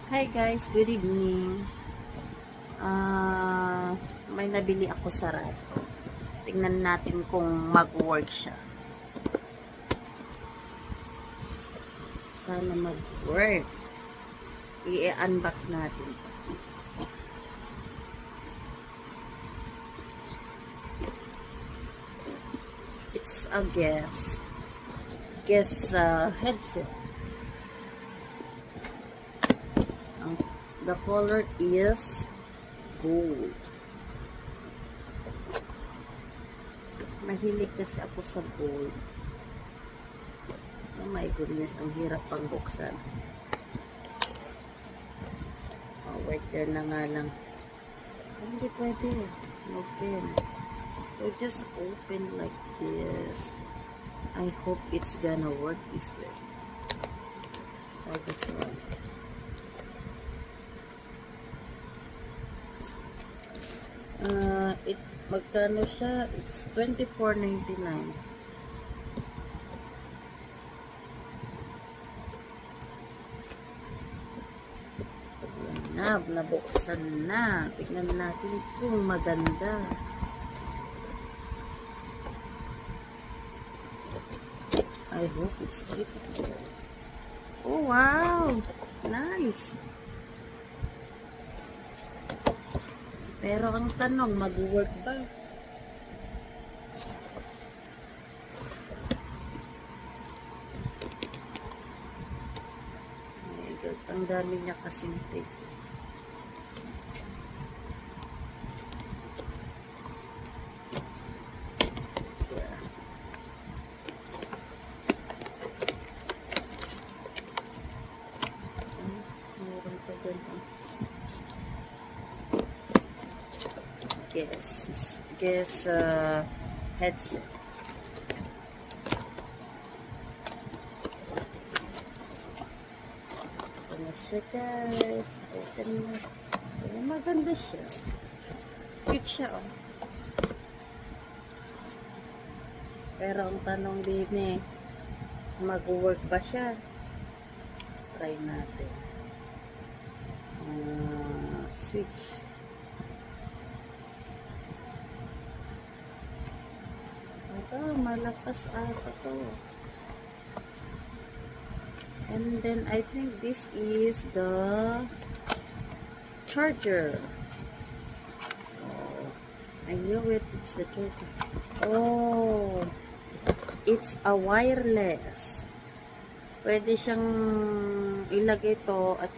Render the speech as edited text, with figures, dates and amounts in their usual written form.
Hi guys, good evening. May nabili ako sa Rasco. Tingnan natin kung mag-work siya. Sana mag-work. I-unbox natin. It's a guest headset. The color is gold. Mahilig kasi ako sa gold. Oh my goodness, ang hirap pang buksan. Oh, right there na nga lang. Hindi pwede. Open. So just open like this. I hope it's gonna work this way. Or this one. Magkano siya? It's $24.99. Nabuksan na. Tignan natin kung maganda. I hope it's beautiful. Oh, wow! Nice! Pero ang tanong, mag-work ba? Oh my God, ang dami niya kasing tape. Yeah. Meron pa ganun. Guess headset. Ito na siya guys. Open na. Maganda siya. Cute siya oh. Pero ang tanong din mag-work ba siya? Try natin. Switch. Malakas ata to. And then I think this is the charger. Oh, I knew it. It's the charger. Oh, it's a wireless. Pwede siyang ilagay to at